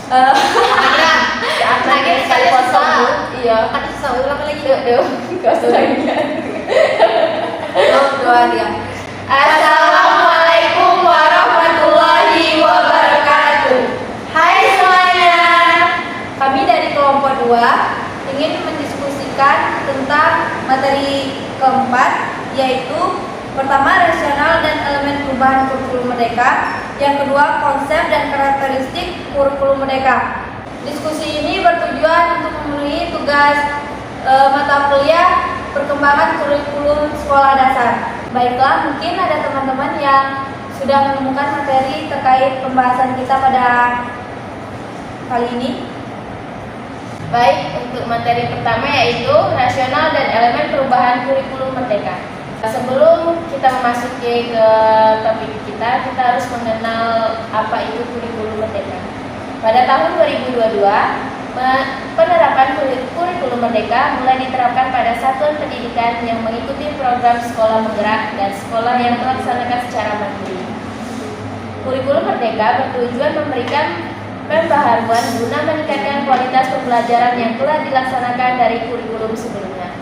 Lagi sekali kosong. Iya. Kan susah ulang lagi. Gak usah lagi. Doa dia. Assalamualaikum warahmatullahi wabarakatuh. Hai semuanya. Kami dari kelompok 2 ingin mendiskusikan tentang materi keempat, yaitu pertama rasional dan elemen perubahan kurikulum merdeka, yang kedua konsep dan karakteristik kurikulum merdeka. Diskusi ini bertujuan untuk memenuhi tugas mata kuliah perkembangan kurikulum sekolah dasar. Baiklah, mungkin ada teman-teman yang sudah menemukan materi terkait pembahasan kita pada kali ini. Baik, untuk materi pertama yaitu rasional dan elemen perubahan kurikulum merdeka. Sebelum kita memasuki ke topik kita harus mengenal apa itu kurikulum merdeka. Pada tahun 2022, penerapan kurikulum merdeka mulai diterapkan pada satuan pendidikan yang mengikuti program sekolah menggerak dan sekolah yang terlaksanakan secara mandiri. Kurikulum merdeka bertujuan memberikan pembaharuan guna meningkatkan kualitas pembelajaran yang telah dilaksanakan dari kurikulum sebelumnya.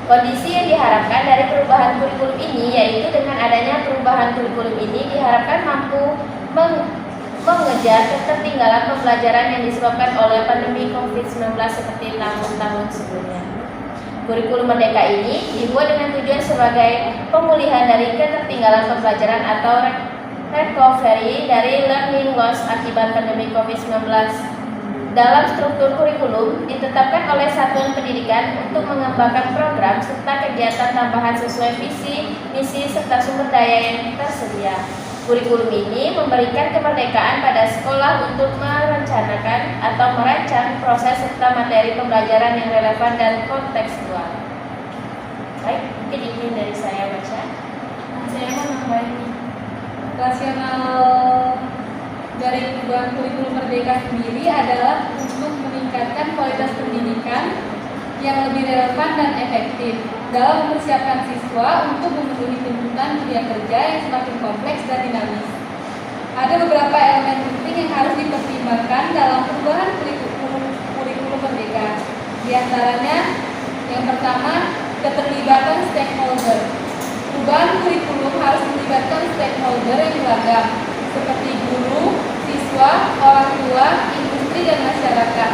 Kondisi yang diharapkan dari perubahan kurikulum ini yaitu dengan adanya perubahan kurikulum ini diharapkan mampu mengejar ketertinggalan pembelajaran yang disebabkan oleh pandemi COVID-19 seperti tahun-tahun sebelumnya. Kurikulum merdeka ini dibuat dengan tujuan sebagai pemulihan dari ketertinggalan pembelajaran atau recovery dari learning loss akibat pandemi COVID-19. Dalam struktur kurikulum ditetapkan oleh satuan pendidikan untuk mengembangkan program serta kegiatan tambahan sesuai visi, misi, serta sumber daya yang tersedia. Kurikulum ini memberikan kemerdekaan pada sekolah untuk merencanakan atau merancang proses serta materi pembelajaran yang relevan dan kontekstual. Baik, mungkin izin dari saya baca. Saya menambahkan rasional dari perubahan kurikulum merdeka sendiri adalah untuk meningkatkan kualitas pendidikan yang lebih relevan dan efektif dalam mempersiapkan siswa untuk memenuhi tuntutan dunia kerja yang semakin kompleks dan dinamis. Ada beberapa elemen penting yang harus dipertimbangkan dalam perubahan kurikulum merdeka. Di antaranya, yang pertama, keterlibatan stakeholder. Perubahan kurikulum harus melibatkan stakeholder yang beragam, seperti guru, siswa, orang tua, industri, dan masyarakat.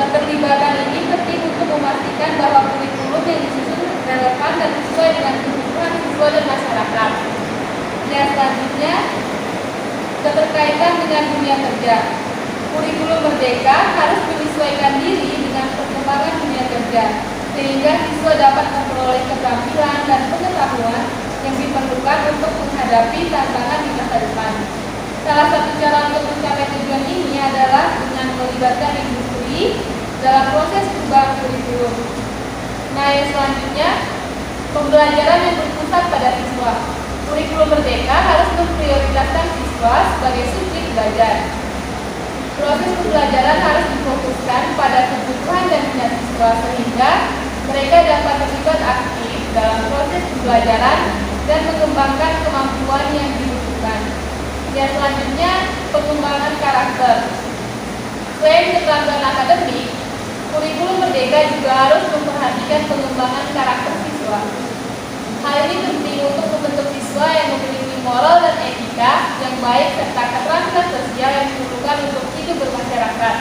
Keterlibatan ini penting untuk memastikan bahwa kurikulum yang disusun relevan dan sesuai dengan kebutuhan siswa dan masyarakat. Dan selanjutnya, keterkaitan dengan dunia kerja. Kurikulum merdeka harus menyesuaikan diri dengan perkembangan dunia kerja, sehingga siswa dapat memperoleh keterampilan dan pengetahuan yang diperlukan untuk menghadapi tantangan di masa depan. Salah satu cara untuk mencapai tujuan ini adalah dengan melibatkan industri dalam proses perubahan kurikulum. Nah, yang selanjutnya, pembelajaran yang berpusat pada siswa. Kurikulum merdeka harus memprioritaskan siswa sebagai subjek belajar. Proses pembelajaran harus difokuskan pada kebutuhan dan minat siswa sehingga mereka dapat terlibat aktif dalam proses pembelajaran dan mengembangkan kemampuan yang dibutuhkan. Yang selanjutnya, pengembangan karakter. Selain keterampilan akademik, kurikulum merdeka juga harus memperhatikan pengembangan karakter siswa. Hal ini penting untuk membentuk siswa yang memiliki moral dan etika yang baik serta keterampilan sosial yang diperlukan untuk hidup bermasyarakat.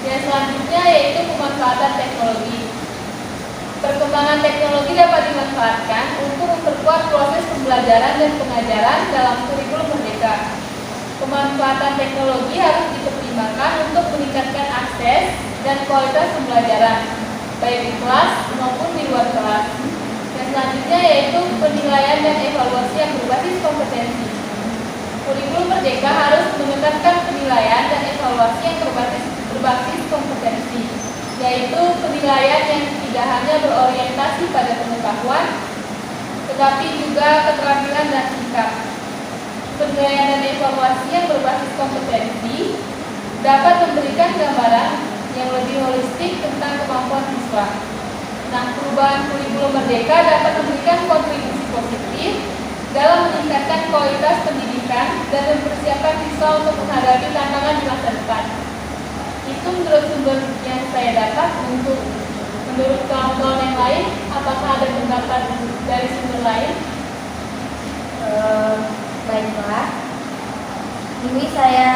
Yang selanjutnya yaitu pemanfaatan teknologi. Perkembangan teknologi dapat dimanfaatkan untuk memperkuat proses pembelajaran dan pengajaran dalam kurikulum merdeka. Pemanfaatan teknologi harus dipertimbangkan untuk meningkatkan akses dan kualitas pembelajaran, baik di kelas maupun di luar kelas. Yang selanjutnya yaitu penilaian dan evaluasi yang berbasis kompetensi. Kurikulum merdeka harus menekankan penilaian dan evaluasi yang berbasis kompetensi, yaitu penilaian yang tidak hanya berorientasi pada pengetahuan, tetapi juga keterampilan dan sikap. Penilaian dan evaluasi yang berbasis kompetensi dapat memberikan gambaran yang lebih holistik tentang kemampuan siswa. Nah, perubahan kurikulum merdeka dapat memberikan kontribusi positif dalam meningkatkan kualitas pendidikan dan mempersiapkan siswa untuk menghadapi tantangan di masa depan. Itu menurut sumber yang saya dapat. Menurut kawan-kawan yang lain, apakah ada pendapat dari sumber lain? Baiklah, ini saya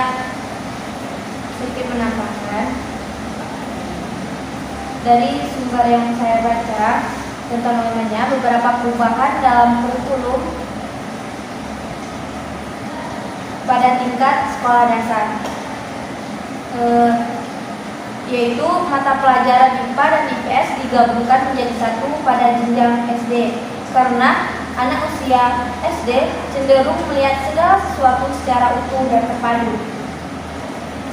sedikit menambahkan dari sumber yang saya baca tentang beberapa perubahan dalam kurikulum pada tingkat sekolah dasar, yaitu mata pelajaran IPA dan IPS digabungkan menjadi satu pada jenjang SD, karena anak usia SD cenderung melihat segala sesuatu secara utuh dan terpadu.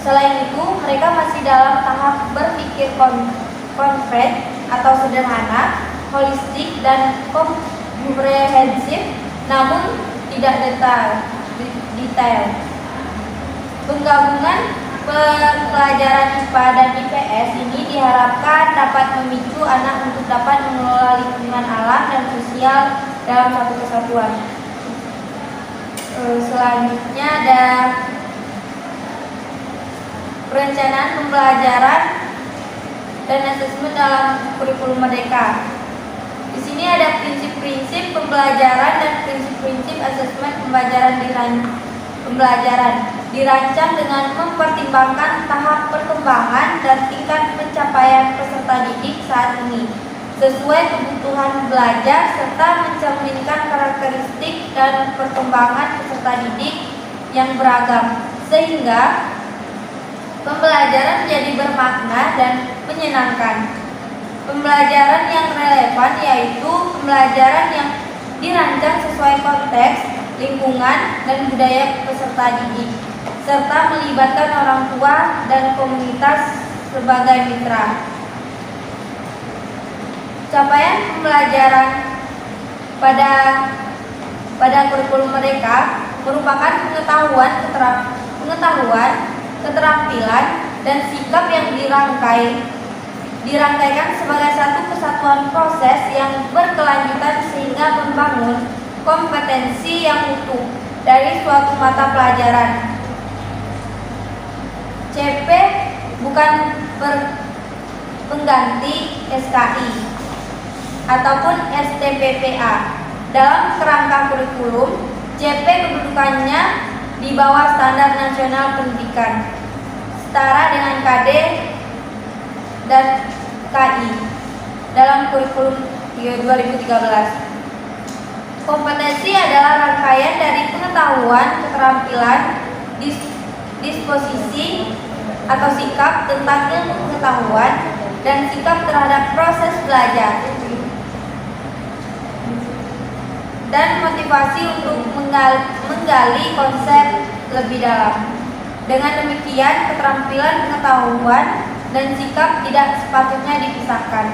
Selain itu, mereka masih dalam tahap berpikir konkret atau sederhana, holistik dan komprehensif, namun tidak detail. Penggabungan pelajaran IPA dan IPS ini diharapkan dapat memicu anak untuk dapat mengelola lingkungan alam dan sosial dalam satu kesatuan. Selanjutnya ada perencanaan pembelajaran dan asesmen dalam kurikulum Merdeka. Di sini ada prinsip-prinsip pembelajaran dan prinsip-prinsip asesmen pembelajaran dirancang dengan mempertimbangkan tahap perkembangan dan tingkat pencapaian peserta didik saat ini sesuai kebutuhan belajar serta mencerminkan karakteristik dan perkembangan peserta didik yang beragam sehingga pembelajaran menjadi bermakna dan menyenangkan. Pembelajaran yang relevan yaitu pembelajaran yang dirancang sesuai konteks, lingkungan, dan budaya peserta didik, serta melibatkan orang tua dan komunitas sebagai mitra. Capaian pembelajaran pada kurikulum Merdeka merupakan pengetahuan, keterampilan, dan sikap yang dirangkaikan sebagai satu kesatuan proses yang berkelanjutan sehingga membangun kompetensi yang utuh dari suatu mata pelajaran. CP bukan pengganti SKI ataupun STPPA. Dalam kerangka kurikulum, CP kedudukannya di bawah standar nasional pendidikan, setara dengan KD dan KI dalam kurikulum 2013. Kompetensi adalah rangkaian dari pengetahuan, keterampilan, disposisi atau sikap tentang ilmu pengetahuan dan sikap terhadap proses belajar, dan motivasi untuk menggali konsep lebih dalam. Dengan demikian, keterampilan, pengetahuan, dan sikap tidak sepatutnya dipisahkan.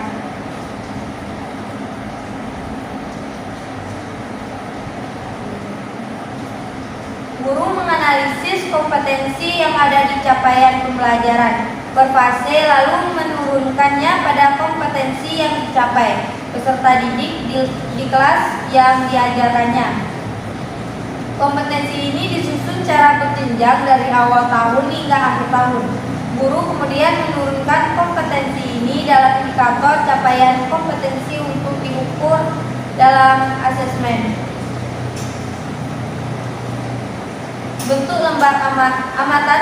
Guru menganalisis kompetensi yang ada di capaian pembelajaran berfase lalu menurunkannya pada kompetensi yang dicapai peserta didik di kelas yang diajarkannya. Kompetensi ini disusun secara berjenjang dari awal tahun hingga akhir tahun. Guru kemudian menurunkan kompetensi ini dalam indikator capaian kompetensi untuk diukur dalam asesmen. Bentuk lembar amatan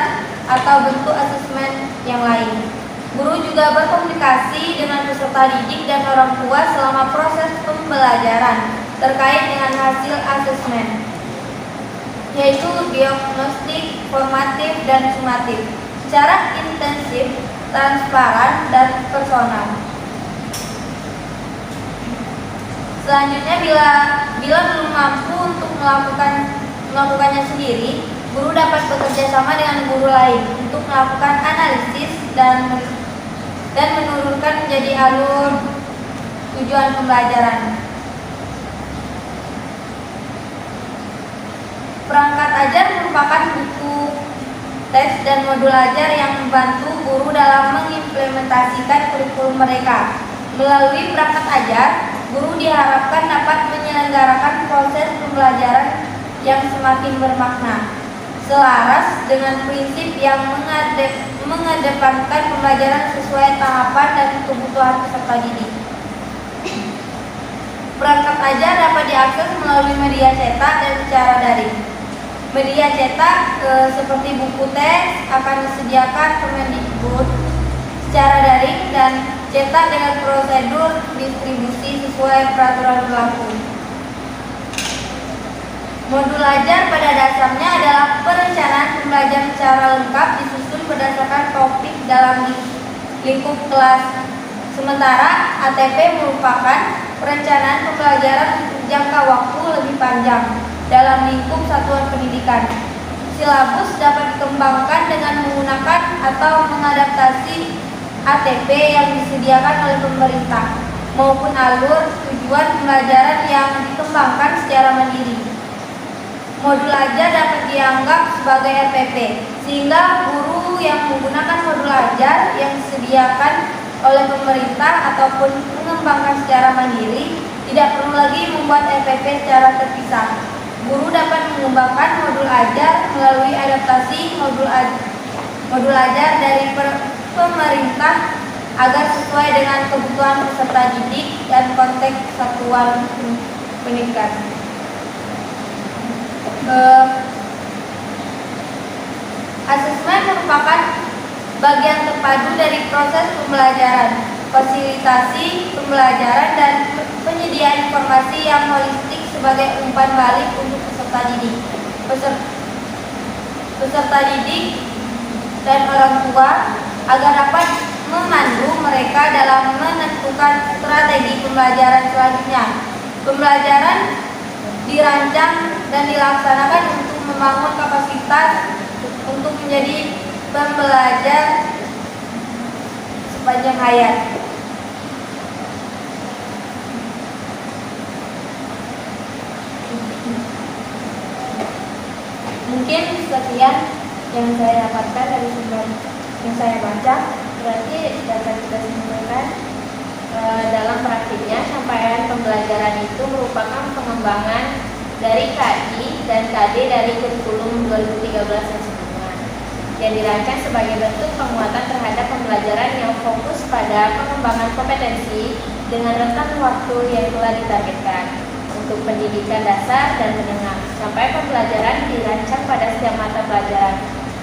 atau bentuk asesmen yang lain. Guru juga berkomunikasi dengan peserta didik dan orang tua selama proses pembelajaran terkait dengan hasil asesmen, yaitu diagnostik, formatif, dan sumatif, secara intensif, transparan, dan personal. Selanjutnya, bila belum mampu untuk melakukannya sendiri, guru dapat bekerja sama dengan guru lain untuk melakukan analisis dan menurunkan menjadi alur tujuan pembelajaran. Perangkat ajar merupakan buku teks dan modul ajar yang membantu guru dalam mengimplementasikan kurikulum mereka. Melalui perangkat ajar, guru diharapkan dapat menyelenggarakan proses pembelajaran yang semakin bermakna, selaras dengan prinsip yang mengedepankan pembelajaran sesuai tahapan dan kebutuhan peserta didik. Perangkat ajar dapat diakses melalui media cetak dan secara daring. Media cetak seperti buku teks akan disediakan Kemendikbud secara daring dan cetak dengan prosedur distribusi sesuai peraturan berlaku. Modul ajar pada dasarnya adalah perencanaan pembelajaran secara lengkap disusun berdasarkan topik dalam lingkup kelas. Sementara ATP merupakan perencanaan pembelajaran untuk jangka waktu lebih panjang dalam lingkup satuan pendidikan. Silabus dapat dikembangkan dengan menggunakan atau mengadaptasi ATP yang disediakan oleh pemerintah maupun alur tujuan pembelajaran yang dikembangkan secara mandiri. Modul ajar dapat dianggap sebagai RPP, sehingga guru yang menggunakan modul ajar yang disediakan oleh pemerintah ataupun mengembangkan secara mandiri tidak perlu lagi membuat RPP secara terpisah. Guru dapat mengembangkan modul ajar melalui adaptasi modul ajar dari pemerintah agar sesuai dengan kebutuhan peserta didik dan konteks satuan pendidikan. Asesmen merupakan bagian terpadu dari proses pembelajaran, fasilitasi pembelajaran, dan penyediaan informasi yang holistik sebagai umpan balik untuk peserta didik. Peserta didik dan orang tua agar dapat memandu mereka dalam menentukan strategi pembelajaran selanjutnya. Pembelajaran dirancang dan dilaksanakan untuk membangun kapasitas untuk menjadi pembelajar sepanjang hayat. Mungkin sekian yang saya dapatkan dari sumber yang saya baca. Berarti dapat kita simpulkan dalam praktiknya capaian pembelajaran itu merupakan pengembangan dari KI dan KD dari kurikulum 2013 yang sebelumnya, yang dirancang sebagai bentuk penguatan terhadap pembelajaran yang fokus pada pengembangan kompetensi dengan rentang waktu yang telah ditargetkan untuk pendidikan dasar dan menengah. Sampai pembelajaran dirancang pada setiap mata pelajaran.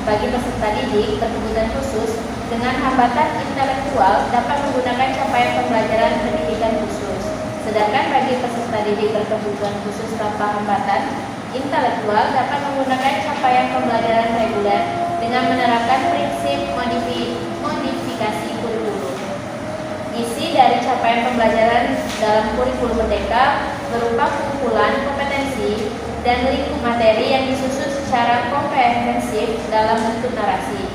Bagi peserta didik berkebutuhan khusus dengan hambatan intelektual dapat menggunakan capaian pembelajaran pendidikan khusus. Sedangkan bagi peserta didik berkebutuhan khusus tanpa hambatan intelektual dapat menggunakan capaian pembelajaran reguler dengan menerapkan prinsip modifikasi kurikulum. Isi dari capaian pembelajaran dalam kurikulum Merdeka berupa kumpulan kompetensi dan lingkup materi yang disusun secara komprehensif dalam bentuk narasi.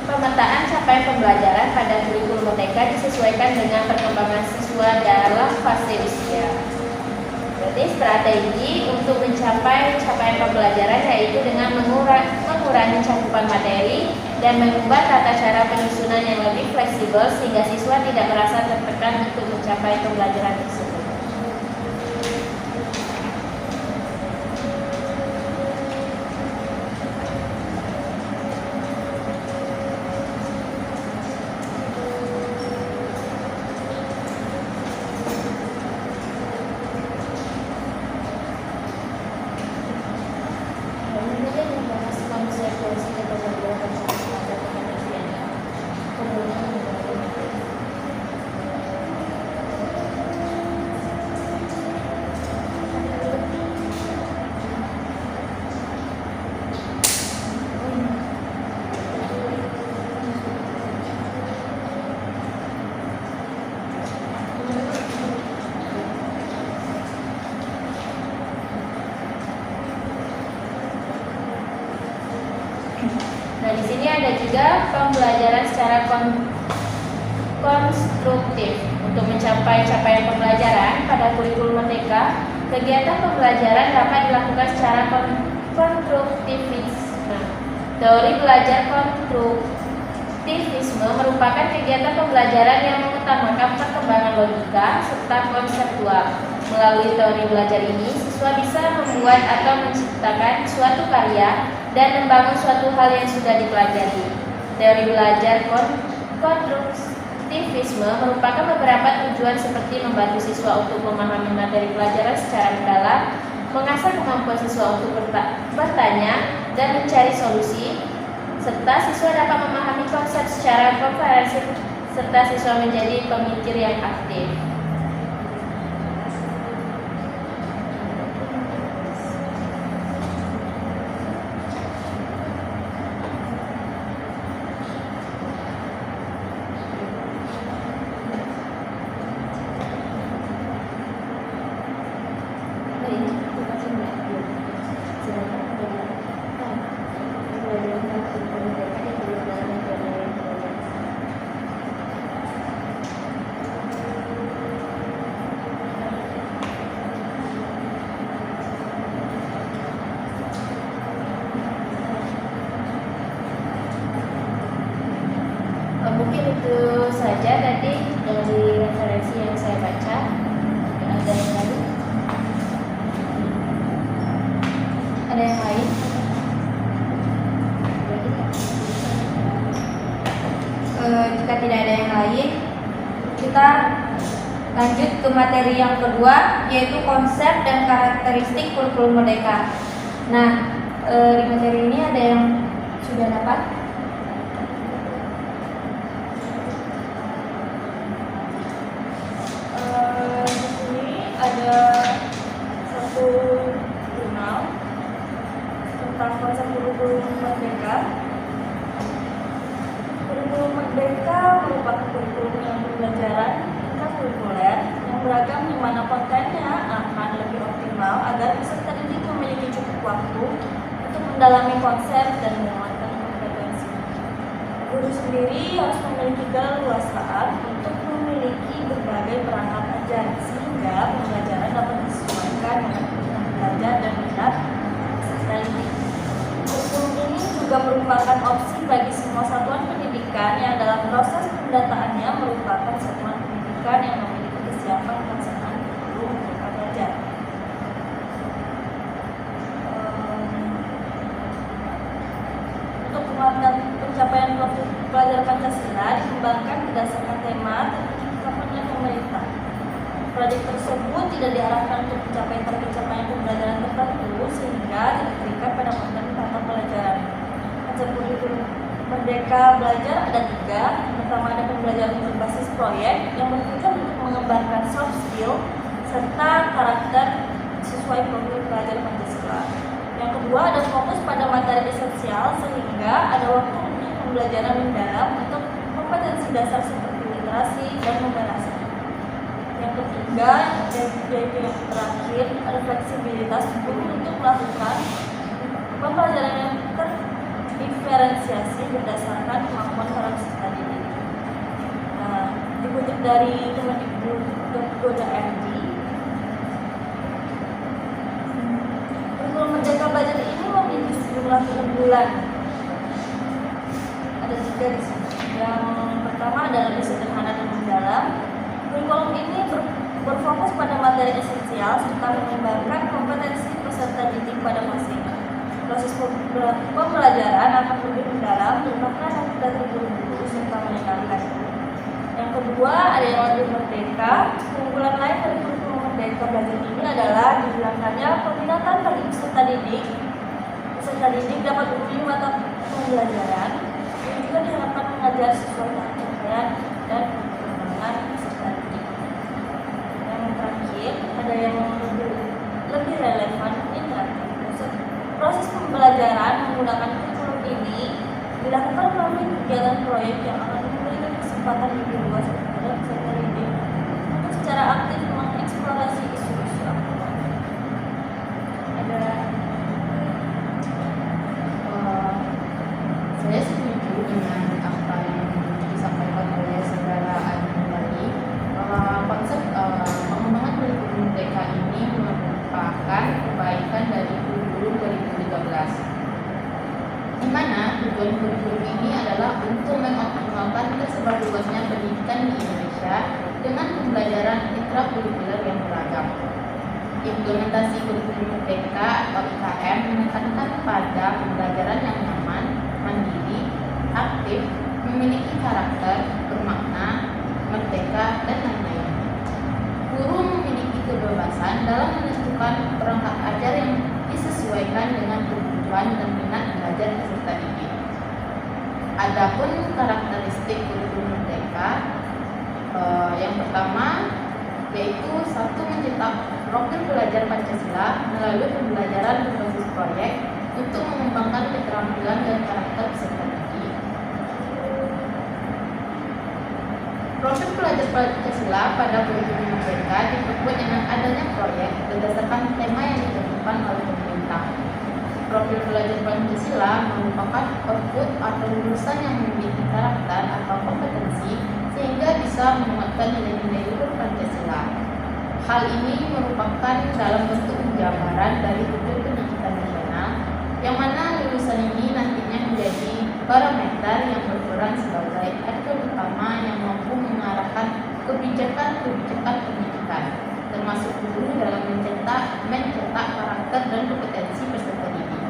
Pemetaan capaian pembelajaran pada kurikulum Merdeka disesuaikan dengan perkembangan siswa dalam fase usia. Berarti strategi untuk mencapai capaian pembelajaran yaitu dengan mengurangi cakupan materi dan mengubah tata cara penyusunan yang lebih fleksibel sehingga siswa tidak merasa tertekan untuk mencapai pembelajaran tersebut. Nah, di sini ada juga pembelajaran secara konstruktif. Untuk mencapai capaian pembelajaran pada kurikulum Merdeka, kegiatan pembelajaran dapat dilakukan secara konstruktivisme. Teori belajar konstruktivisme merupakan kegiatan pembelajaran yang mengutamakan perkembangan logika serta konseptual. Melalui teori belajar ini, siswa bisa membuat atau menciptakan suatu karya dan membangun suatu hal yang sudah dipelajari. Teori belajar konstruktivisme merupakan beberapa tujuan seperti membantu siswa untuk memahami materi pelajaran secara mendalam, mengasah kemampuan siswa untuk bertanya dan mencari solusi, serta siswa dapat memahami konsep secara komprehensif, serta siswa menjadi pemikir yang aktif. Mungkin itu saja tadi dari referensi yang saya baca. Ada yang lain? Ada yang lain? Jika tidak ada yang lain, kita lanjut ke materi yang kedua, yaitu konsep dan karakteristik kurikulum merdeka. Nah, di materi ini ada yang sudah dapat? Di sini ada satu jurnal tentang konsep kurikulum merdeka. Kurikulum merdeka merupakan kurikulum yang pembelajaran tingkat kurikuler yang beragam, di mana kontennya akan lebih optimal agar peserta didik memiliki cukup waktu untuk mendalami konsep dan menguatkan kompetensi. Guru sendiri harus memiliki keleluasaan untuk memiliki berbagai perangkat ajar sehingga pembelajaran dapat disesuaikan dengan kebutuhan belajar dan minat peserta didik. Kurikulum ini juga merupakan opsi bagi semua satuan pendidikan yang dalam proses pendataannya merupakan satuan pendidikan yang memiliki kesiapan pelaksanaan kurikulum merdeka belajar. Untuk menguatkan pencapaian pelajar Pancasila dikembangkan berdasarkan tema tercapainya pemerintah. Proyek tersebut tidak diarahkan untuk mencapai target capaian pembelajaran tertentu sehingga tidak terikat pada konten mata pelajaran. Konsep kurikulum merdeka belajar ada 3. Yang pertama ada pembelajaran berbasis proyek yang bertujuan untuk mengembangkan soft skill serta karakter sesuai profil pelajar Pancasila. Yang kedua ada fokus pada materi esensial sehingga ada waktu untuk pembelajaran mendalam untuk kompetensi dasar seperti literasi dan membaca. Yang ketiga, yaitu yang terakhir, ada fleksibilitas guru untuk melakukan pembelajaran yang terdiferensiasi berdasarkan kemampuan para peserta didik. Nah, dikutip dari Kemendikbud.go.id, kurikulum merdeka belajar ini memiliki sejumlah keunggulan. Ada 3 di sini. Yang pertama adalah lebih sederhana dan mendalam. Kurikulum ini berfokus pada materi esensial serta mengembangkan kompetensi peserta didik pada masing-masing. Proses pembelajaran akan lebih mendalam, terutama yang tidak terburu-buru serta menyenangkan. Yang kedua ada yang lebih merdeka. Keunggulan lain dari kurikulum merdeka belajar ini adalah dihilangkannya peminatan bagi peserta didik. Peserta didik dapat memilih mata pembelajaran yang juga diharapkan mengajar sesuai dengan capaian dan perkembangan peserta didik. Yang terakhir ada yang lebih relevan interaktif. Proses pembelajaran menggunakan kurikulum ini dilakukan melalui kegiatan proyek yang akan memberikan kesempatan lebih luas kepada peserta didik untuk secara aktif mengeksplorasi isu-isu aktual. Ada saya setuju dengan apa yang disampaikan oleh saudara Adi tadi, bahwa konsep pengembangan kurikulum merdeka ini merupakan perbaikan dari kurikulum 2013, di mana tujuan kurikulum ini adalah untuk mengoptimalkan tersebar luasnya pendidikan di Indonesia dengan pembelajaran intrakurikuler yang beragam. Implementasi kurikulum merdeka atau IKM menekankan pada pembelajaran yang nyaman, mandiri, aktif, memiliki karakter, bermakna, merdeka, dan lain-lain. Guru memiliki kebebasan dalam menentukan perangkat ajar yang disesuaikan dengan kebutuhan dan minat belajar peserta didik. Adapun karakteristik kurikulum merdeka, yang pertama yaitu satu, mencetak profil belajar Pancasila melalui pembelajaran berbasis proyek untuk mengembangkan keterampilan dan karakter peserta didik. Profil belajar Pancasila pada kurikulum merdeka diperkuat dengan adanya proyek berdasarkan tema yang ditentukan oleh pemerintah. Profil belajar Pancasila merupakan output atau lulusan yang memiliki karakter atau kompetensi sehingga bisa menguatkan nilai-nilai luhur Pancasila. Hal ini merupakan dalam bentuk penjabaran dari tujuan pendidikan nasional, yang mana lulusan ini nantinya menjadi parameter yang berperan sebagai aktor utama yang mampu mengarahkan kebijakan-kebijakan pendidikan, termasuk guru dalam mencetak karakter dan kompetensi peserta didik.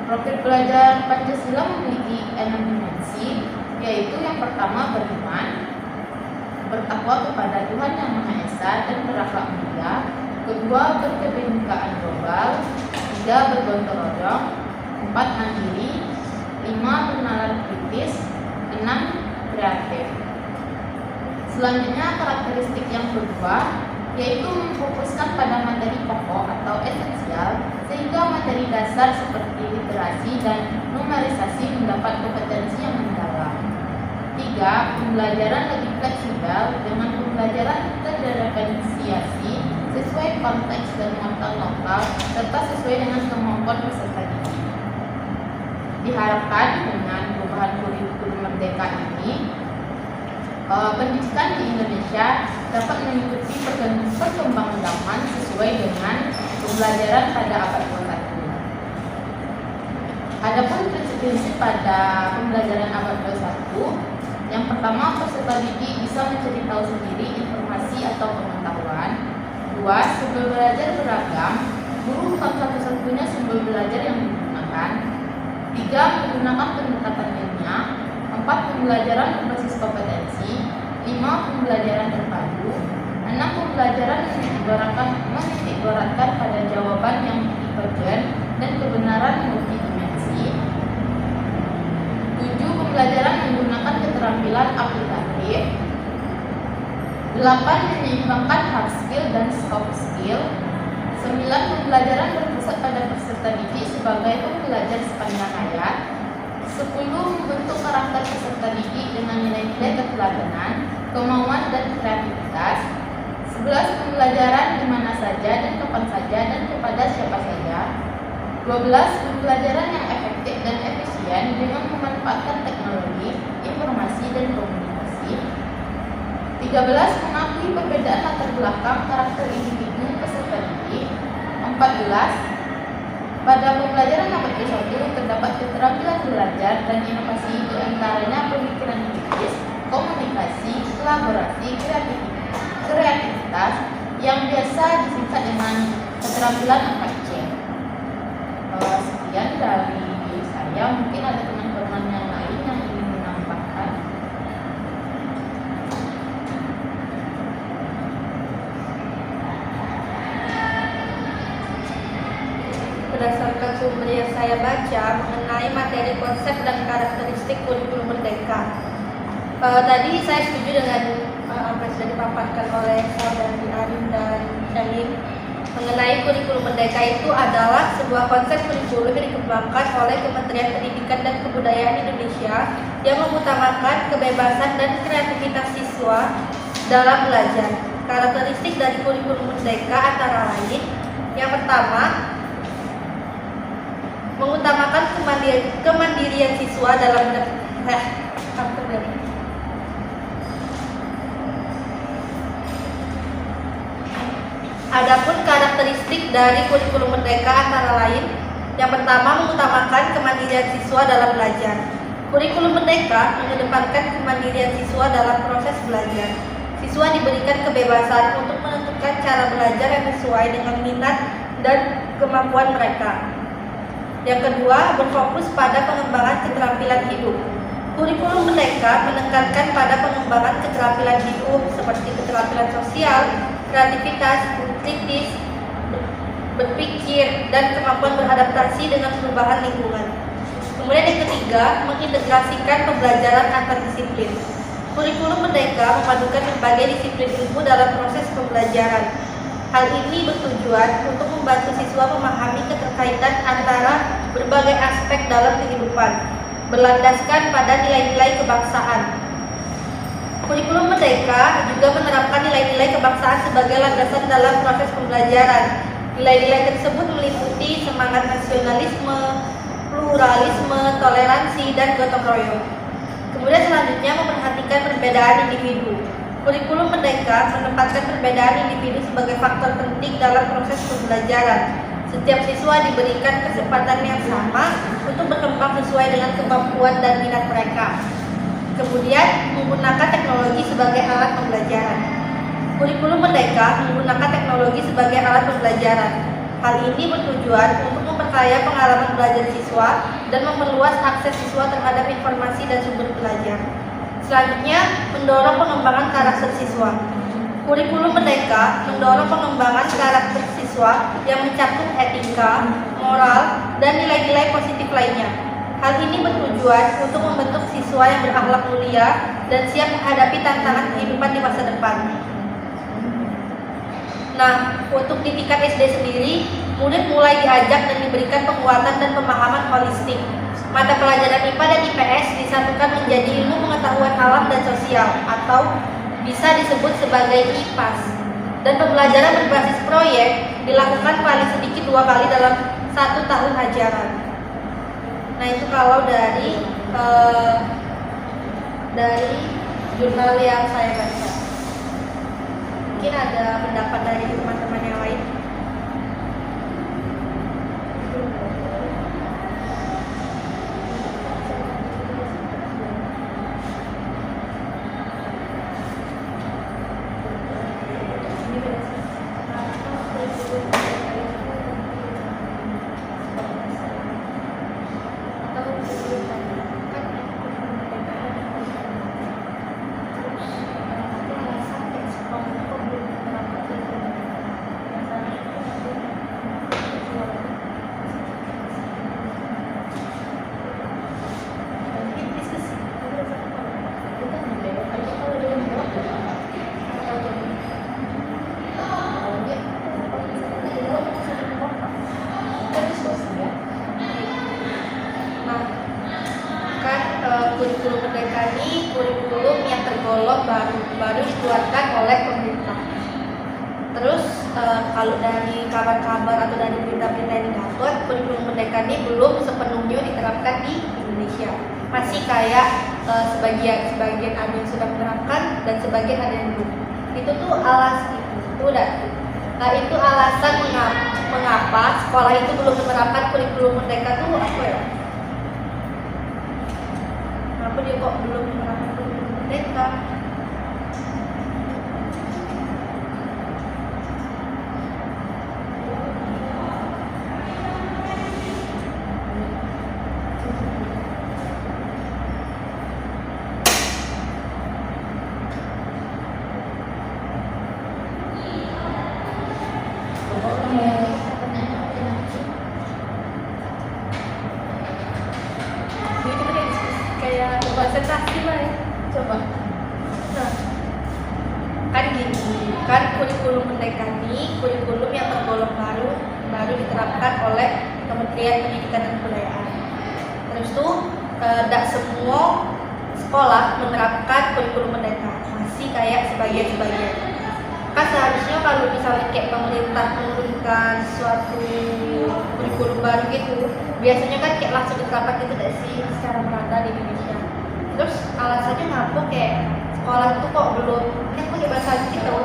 Profil belajar Pancasila memiliki 6 dimensi, yaitu yang pertama beriman, bertakwa kepada Tuhan Yang Maha Esa dan berakhlak mulia. Kedua, berkebinekaan global. Tiga, bergotong royong. 4, mandiri. 5, bernalar kritis. 6, kreatif. Selanjutnya, karakteristik yang kedua yaitu memfokuskan pada materi pokok atau esensial sehingga materi dasar seperti literasi dan numerisasi mendapat kompetensi yang mendalam. 3, pembelajaran lebih fleksibel dengan pembelajaran terdiferensiasi sesuai konteks dan muatan lokal serta sesuai dengan kemampuan peserta didik. Diharapkan dengan perubahan kurikulum merdeka ini, pendidikan di Indonesia dapat mengikuti perkembangan zaman sesuai dengan pembelajaran pada abad 21. Adapun prinsip-prinsip pada pembelajaran abad 21, yang pertama, peserta didik bisa mencari tahu sendiri informasi atau pengetahuan. 2, sumber belajar beragam, guru bukan satu-satunya sumber belajar yang digunakan. 3, menggunakan pendekatan ilmiah. 4, pembelajaran berbasis kompetensi. 5, pembelajaran terpadu. 6, pembelajaran menitikberatkan pada jawaban yang divergen dan kebenaran multidimensi. 7, pembelajaran menggunakan keterampilan aplikatif. 8, menyeimbangkan hard skill dan soft skill. 9, pembelajaran berpusat pada peserta didik sebagai pembelajar sepanjang hayat. 10, membentuk karakter peserta didik dengan nilai-nilai keteladanan, kemauan dan kreativitas. 11, pembelajaran di mana saja dan kapan saja dan kepada siapa saja. 12, pembelajaran yang efektif dan efisien dengan memanfaatkan teknologi, informasi dan komunikasi. 13, mengakui perbedaan latar belakang karakter individu peserta didik. 14, pada pembelajaran abad 21 terdapat keterampilan belajar dan inovasi, di antaranya pemikiran kritis, komunikasi, kolaborasi, kreativitas yang biasa disingkat dengan keterampilan 4C. Sekian dari saya, mungkin ada teman-teman yang lain yang ingin menambahkan. Berdasarkan sumber yang saya baca mengenai materi konsep dan karakteristik kurikulum merdeka, tadi saya setuju dengan apa yang sudah dipaparkan oleh saudari Arin dan Syahim mengenai kurikulum merdeka itu adalah sebuah konsep kurikulum yang dikembangkan oleh Kementerian Pendidikan dan Kebudayaan Indonesia yang mengutamakan kebebasan dan kreativitas siswa dalam belajar. Karakteristik dari kurikulum merdeka antara lain, yang pertama, mengutamakan kemandirian siswa dalam Adapun karakteristik dari kurikulum merdeka antara lain, yang pertama, mengutamakan kemandirian siswa dalam belajar. Kurikulum merdeka mengedepankan kemandirian siswa dalam proses belajar. Siswa diberikan kebebasan untuk menentukan cara belajar yang sesuai dengan minat dan kemampuan mereka. Yang kedua, berfokus pada pengembangan keterampilan hidup. Kurikulum Merdeka menekankan pada pengembangan keterampilan hidup seperti keterampilan sosial, kreativitas, kritis, berpikir, dan kemampuan beradaptasi dengan perubahan lingkungan. Kemudian yang ketiga, mengintegrasikan pembelajaran antar disiplin. Kurikulum Merdeka memadukan berbagai disiplin ilmu dalam proses pembelajaran. Hal ini bertujuan untuk membantu siswa memahami keterkaitan antara berbagai aspek dalam kehidupan, berlandaskan pada nilai-nilai kebangsaan. Kurikulum Merdeka juga menerapkan nilai-nilai kebangsaan sebagai landasan dalam proses pembelajaran. Nilai-nilai tersebut meliputi semangat nasionalisme, pluralisme, toleransi, dan gotong royong. Kemudian selanjutnya memperhatikan perbedaan individu. Kurikulum Merdeka menempatkan perbedaan individu sebagai faktor penting dalam proses pembelajaran. Setiap siswa diberikan kesempatan yang sama untuk berkembang sesuai dengan kemampuan dan minat mereka. Kemudian menggunakan teknologi sebagai alat pembelajaran. Kurikulum Merdeka menggunakan teknologi sebagai alat pembelajaran. Hal ini bertujuan untuk memperkaya pengalaman belajar siswa dan memperluas akses siswa terhadap informasi dan sumber belajar. Selanjutnya, mendorong pengembangan karakter siswa. Kurikulum Merdeka mendorong pengembangan karakter siswa yang mencakup etika, moral, dan nilai-nilai positif lainnya. Hal ini bertujuan untuk membentuk siswa yang berakhlak mulia dan siap menghadapi tantangan kehidupan di masa depan. Nah, untuk di tingkat SD sendiri, murid mulai diajak dan diberikan penguatan dan pemahaman holistik. Mata pelajaran IPA dan IPS disatukan menjadi ilmu pengetahuan alam dan sosial atau bisa disebut sebagai IPAS. Dan pembelajaran berbasis proyek dilakukan paling sedikit 2 kali dalam 1 tahun ajaran. Nah, itu kalau dari jurnal yang saya baca. Mungkin ada pendapat dari teman-teman yang lain. Kurikulum Merdeka ini kurikulum yang tergolong baru dikeluarkan oleh pemerintah. Terus kalau dari kabar-kabar atau dari berita-berita yang didapat, kurikulum Merdeka ini belum sepenuhnya diterapkan di Indonesia. Masih kayak sebagian ada yang sudah menerapkan dan sebagian ada yang belum. Itu tuh itu alasan mengapa sekolah itu belum menerapkan kurikulum Merdeka tuh apa ya? Kenapa dia kok belum menerapkan kurikulum Merdeka? Konsentrasi lah ya, coba. Nah, kan gini, kan kurikulum Merdeka ini kurikulum yang tergolong baru diterapkan oleh Kementerian Pendidikan dan Kebudayaan. Terus tuh tidak semua sekolah menerapkan kurikulum Merdeka, masih kayak sebagian. Kan seharusnya kalau misalnya kayak pemerintah menurunkan suatu kurikulum baru gitu, biasanya kan kayak langsung diterapkan gitu tidak sih secara merata di Indonesia. Terus alasannya ngapa kayak sekolah tuh kok belum, kan pakai bahasa gitu,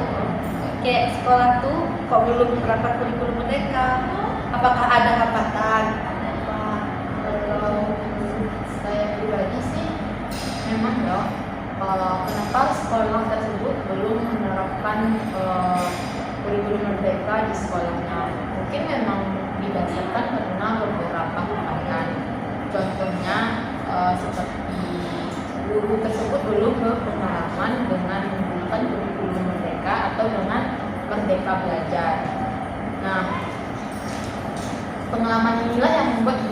kayak sekolah tuh kok belum menerapkan kurikulum Merdeka, apakah ada hambatan? Kalau saya pribadi sih memang ya, kenapa sekolah tersebut belum menerapkan kurikulum merdeka di sekolahnya. Mungkin memang didasarkan karena beberapa hambatan. Contohnya seperti guru tersebut belum berpengalaman dengan menggunakan kurikulum merdeka atau dengan merdeka belajar. Nah, pengalaman inilah yang membuat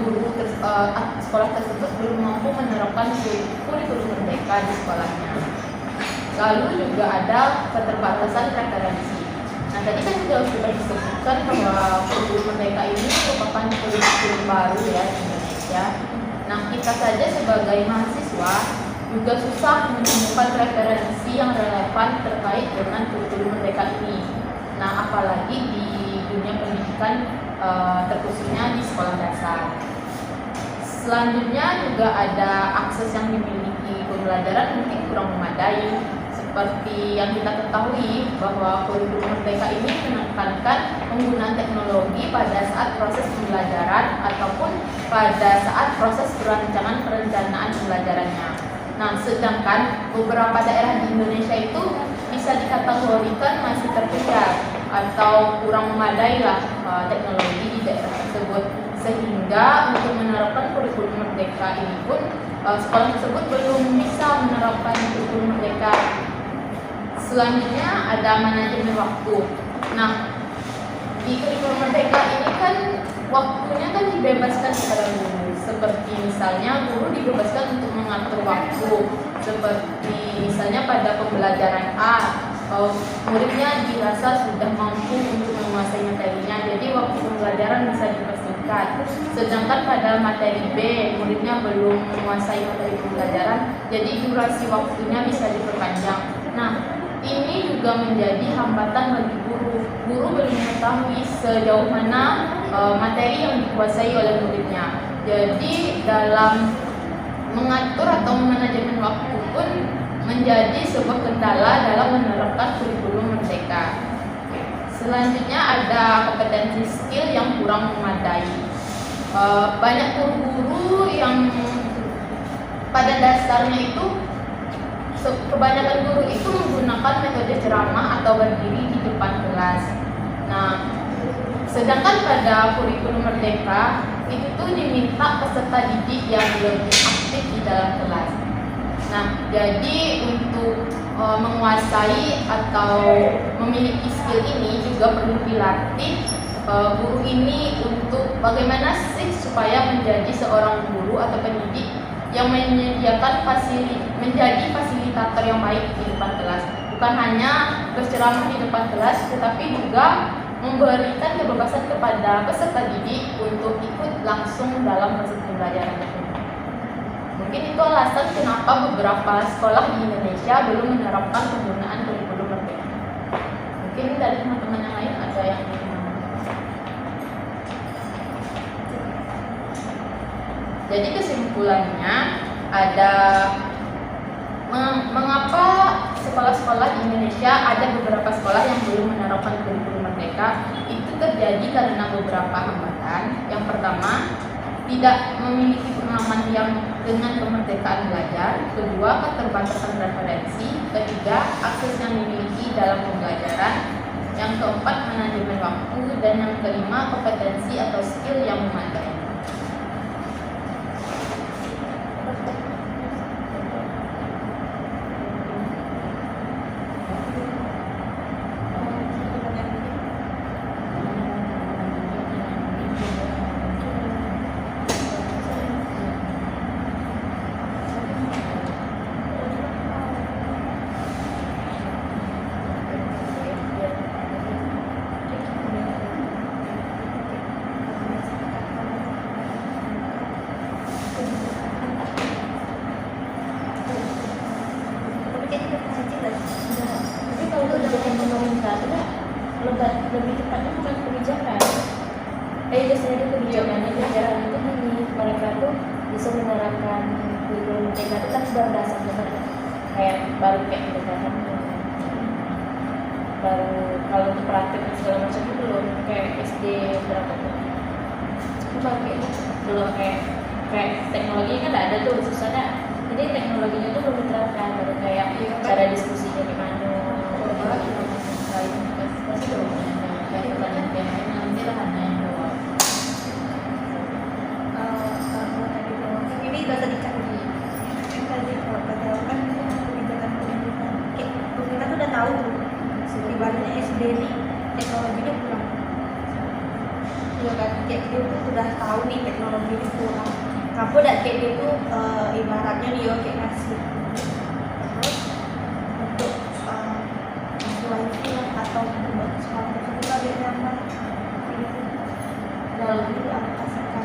sekolah tersebut belum mampu menerapkan kurikulum merdeka di sekolahnya. Lalu juga ada keterbatasan referensi. Nah, tadi kan sudah disebutkan bahwa kurikulum merdeka ini merupakan kurikulum baru ya di Indonesia. Nah, kita saja sebagai mahasiswa juga susah menemukan referensi yang relevan terkait dengan kurikulum merdeka ini. Nah, apalagi di dunia pendidikan terkhususnya di sekolah dasar. Selanjutnya juga ada akses yang dimiliki pembelajaran mungkin kurang memadai. Seperti yang kita ketahui bahwa kurikulum merdeka ini menekankan penggunaan teknologi pada saat proses pembelajaran ataupun pada saat proses perencanaan pembelajarannya. Nah, sedangkan beberapa daerah di Indonesia itu bisa dikategorikan masih terkejar atau kurang memadai lah teknologi di daerah tersebut, sehingga untuk menerapkan kurikulum merdeka ini pun sekolah tersebut belum bisa menerapkan kurikulum merdeka. Selanjutnya ada manajemen waktu. Nah, di kurikulum merdeka ini kan waktunya kan dibebaskan kepada guru. Seperti misalnya guru dibebaskan untuk mengatur waktu. Seperti misalnya pada pembelajaran A, muridnya dirasa sudah mampu untuk menguasai materinya, jadi waktu pembelajaran bisa dipersingkat. Sedangkan pada materi B, muridnya belum menguasai materi pembelajaran, jadi durasi waktunya bisa diperpanjang. Nah, ini juga menjadi hambatan bagi guru. Guru belum mengetahui sejauh mana materi yang dikuasai oleh muridnya. Jadi dalam mengatur atau manajemen waktu pun menjadi sebuah kendala dalam menerapkan kurikulum merdeka. Selanjutnya ada kompetensi skill yang kurang memadai. Banyak guru-guru yang pada dasarnya itu kebanyakan guru itu menggunakan metode ceramah atau berdiri di depan kelas. Nah, sedangkan pada kurikulum merdeka itu diminta peserta didik yang lebih aktif di dalam kelas. Nah, jadi untuk menguasai atau memiliki skill ini juga perlu dilatih guru ini untuk bagaimana sih supaya menjadi seorang guru atau pendidik yang menyediakan menjadi fasilitator yang baik di depan kelas. Bukan hanya berceramah di depan kelas, tetapi juga memberikan kebebasan kepada peserta didik untuk ikut langsung dalam proses pembelajaran tersebut. Mungkin itu alasan kenapa beberapa sekolah di Indonesia belum menerapkan penggunaan kurikulum merdeka. Mungkin dari teman-teman yang lain ada yang ingin menambahkan. Jadi kesimpulannya ada mengapa sekolah-sekolah di Indonesia ada beberapa sekolah yang belum menerapkan kurikulum merdeka. Itu terjadi karena beberapa hambatan. Yang pertama, tidak memiliki pengalaman yang dengan kemerdekaan belajar. Kedua, keterbatasan referensi. Ketiga, akses yang dimiliki dalam pembelajaran. Yang keempat, manajemen waktu. Dan yang kelima, kompetensi atau skill yang memadai. Lebih tepatnya bukan kebijakan. Biasanya kebijakannya kebijakan itu gini, mereka tuh bisa menerapkan kurikulum merdeka itu kan berdasarkan kayak baru kayak pendekatan baru kalau untuk praktek dan segala macam itu belum kayak SD berapa tuh itu baru kayak belum kayak teknologinya kan ada tuh susahnya, jadi teknologinya tuh belum diterapkan, baru kayak cara diskusinya gimana lain pasti dong dari pertanyaan yang lain nanti lah Hana yang jawab. Kalau tadi jawabkan ini udah tadi kan tadi kalau jawaban itu kebijakan pemerintah. Kayak pemerintah tuh udah tahu ibaratnya SD ini teknologinya kurang. Iya kan, kayak dia tuh udah tahu nih teknologi ini kurang. Kamu udah kayak dia tuh ibaratnya dia kayak ngasih terus untuk wifi lah atau buat sekolah tersebut lebih nyaman. Kalau Jadi dialokasikan.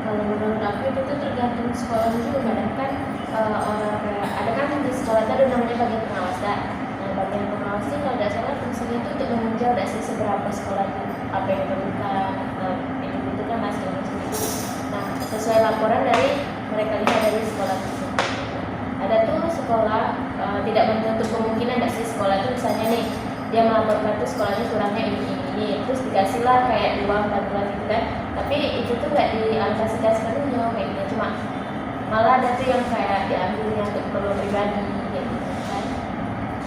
kalau menurut aku itu tuh tergantung sekolah juga kadang kan orang kayak ada kan di sekolah itu ada namanya bagian pengawas dah. Nah bagian pengawas itu kalau tidak salah fungsinya itu untuk menunjang dari seberapa sekolah itu apa yang diperlukan itu kan masih itu. Nah sesuai laporan dari mereka lihat dari sekolah tersebut. Ada tuh sekolah tidak menutup kemungkinan dari sekolah itu misalnya nih dia melaporkan tuh sekolahnya kurangnya ini terus dikasihlah kayak uang bantuan gitu kan, tapi itu tuh nggak dialokasikan sepenuhnya kayak gitu, cuma malah ada tuh yang kayak diambilnya untuk keperluan pribadi kayak gitu kan.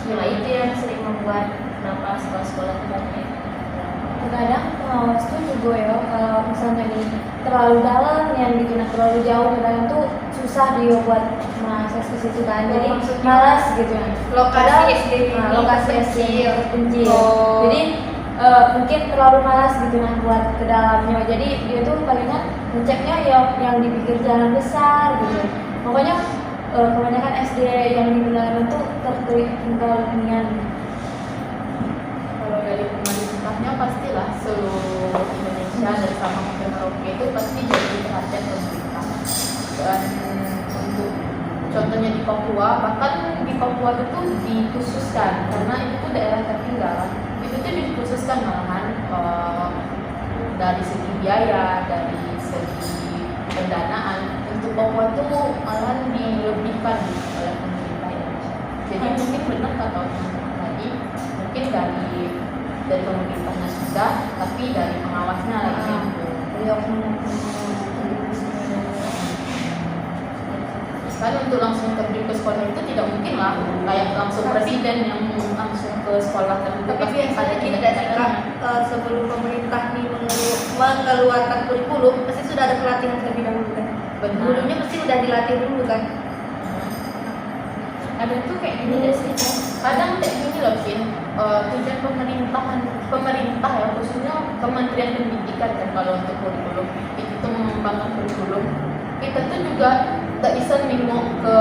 Cuma itu yang sering membuat kenapa sekolah-sekolah itu banyak. Terkadang pengawas tuh juga ya kalau misalnya ini terlalu dalam yang digunakan terlalu jauh kadang tuh susah dia buat mengakses ke situ kan, jadi maksudnya malas gitu kan. lokasi SD Lokasi SD yang terpencil. Oh. Jadi mungkin terlalu malas gitu nah buat ke dalamnya. Jadi dia tuh palingan ngeceknya yang di pinggir jalan besar gitu. Pokoknya kebanyakan SD yang di pedalaman tuh tertinggal dengan. Kalau dari pemerintahnya pastilah seluruh Indonesia dari Sabang sampai Merauke itu pasti jadi perhatian pemerintah. Dan untuk contohnya di Papua, bahkan di Papua itu dikhususkan karena itu tuh daerah tertinggal. Itu tuh dikhususkan malahan dari segi biaya, dari segi pendanaan untuk Papua itu malahan dilebihkan oleh pemerintah Indonesia. Jadi mungkin benar kata teman-teman tadi, mungkin dari pemerintahnya sudah, tapi dari pengawasnya lagi Beliau kan untuk langsung terjun ke sekolah itu tidak mungkin lah kayak langsung presiden yang langsung ke sekolah tertentu. Tapi biasanya gini tidak sih Kak, sebelum pemerintah nih mengeluarkan kurikulum pasti sudah ada pelatihan terlebih dahulu kan. Benar. Dulunya pasti udah dilatih dulu kan. Ada tuh kayak gini deh sih kan. Kadang kayak gini loh Vin, tujuan pemerintah ya khususnya Kementerian Pendidikan kan kalau untuk kurikulum itu mengembangkan kurikulum, kita tuh juga tak bisa nengok ke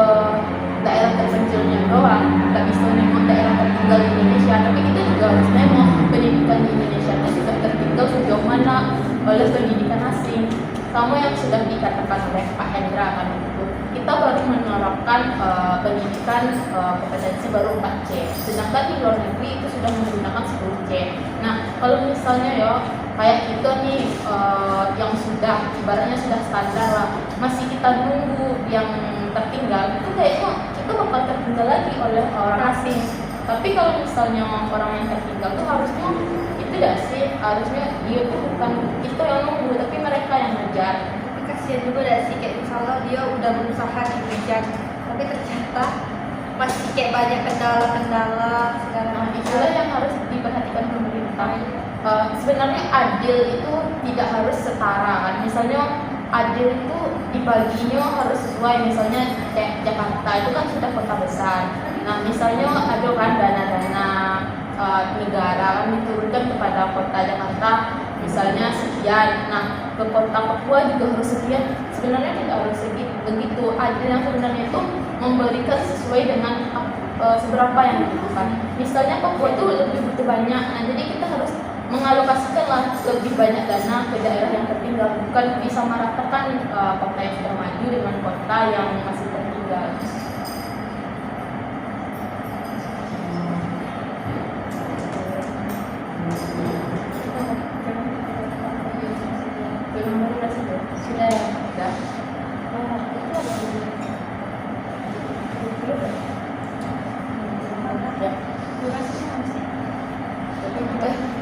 daerah terpencilnya doang, tak bisa nengok daerah tertinggal di Indonesia, tapi kita juga harus nengok pendidikan di Indonesia itu sudah tertinggal sejauh mana oleh pendidikan asing. Sama yang sudah dikatakan oleh Pak Hendra kan itu, kita baru menerapkan pendidikan kompetensi baru 4C, sedangkan di luar negeri itu sudah menggunakan 10C. Nah kalau misalnya ya kayak kita nih yang sudah ibaratnya sudah standar lah, masih kita nunggu yang tertinggal, itu kayaknya kita bakal tertinggal lagi oleh orang asing. Tapi kalau misalnya orang yang tertinggal tuh harusnya itu dah sih, harusnya dia tuh bukan kita yang nunggu tapi mereka yang ngejar. Tapi kasihan juga dah sih kayak misalnya dia udah berusaha dikejar, tapi ternyata masih kayak banyak kendala-kendala segala Nah, macam. itulah yang harus diperhatikan pemerintah. Sebenarnya adil itu tidak harus setara kan. Misalnya adil itu dibaginya harus sesuai. Misalnya kayak Jakarta itu kan sudah kota besar. Nah misalnya ada kan dana-dana negara kan diturunkan kepada kota Jakarta misalnya sekian. Nah ke kota Papua juga harus sekian. Sebenarnya tidak harus begitu. Adil yang sebenarnya itu memberikan sesuai dengan seberapa yang dibutuhkan. Misalnya Papua itu lebih butuh banyak, nah jadi kita harus mengalokasikanlah lebih banyak dana ke daerah yang tertinggal, bukan disamaratakan kota yang sudah maju dengan kota yang masih tertinggal. Sudah ya? Sudah.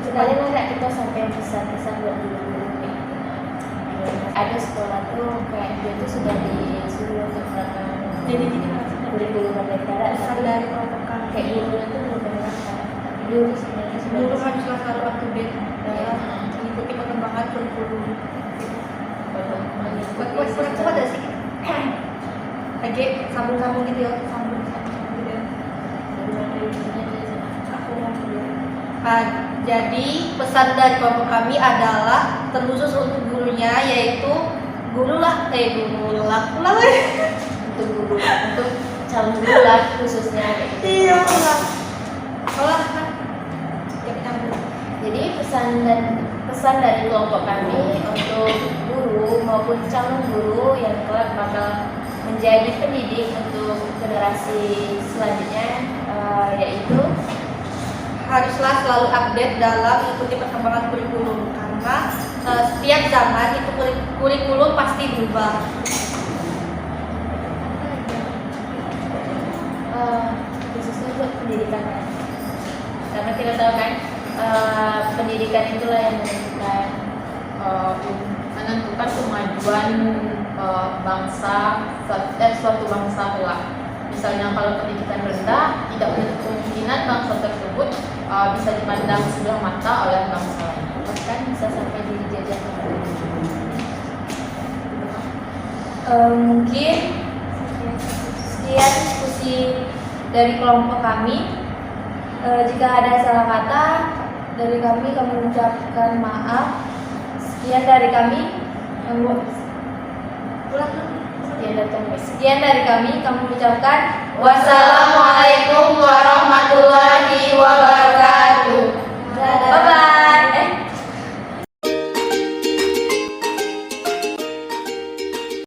Sekalian ada kita sampai pesan-pesan buat guru-guru kayak gitu. Ada sekolah tuh kayak dia tuh sudah disuruh untuk melakukan Jadi gini maksudnya kurikulum merdeka, pesan tapi dari kelompok kami. kayak guru itu belum menerapkan. Dulu sebenarnya Guru haruslah selalu up to date dalam mengikuti perkembangan kurikulum. Kuat ada sih. Lagi sambung-sambung gitu ya, sambung gitu ya. Aku mau dulu. Jadi pesan dari kelompok kami adalah terkhusus untuk gurunya, yaitu guru lah Untuk guru, untuk calon guru lah khususnya kayak gitu. iya lah kan ya kita Jadi pesan dari kelompok kami untuk guru maupun calon guru yang kelak bakal menjadi pendidik untuk generasi selanjutnya, yaitu haruslah selalu update dalam mengikuti perkembangan kurikulum, karena setiap zaman itu kurikulum pasti berubah. Khususnya buat pendidikan kan. Karena kita tahu kan, pendidikan itulah yang menentukan kemajuan bangsa, suatu bangsa kelak. Misalnya kalau pendidikan rendah, tidak menutup kemungkinan bangsa tersebut bisa dipandang sebelah mata oleh bangsa lain. bahkan bisa sampai dijajah kembali. Mungkin sekian diskusi dari kelompok kami. Jika ada salah kata dari kami mengucapkan maaf. Sekian dari kami. Sekian dari kami mengucapkan wassalam.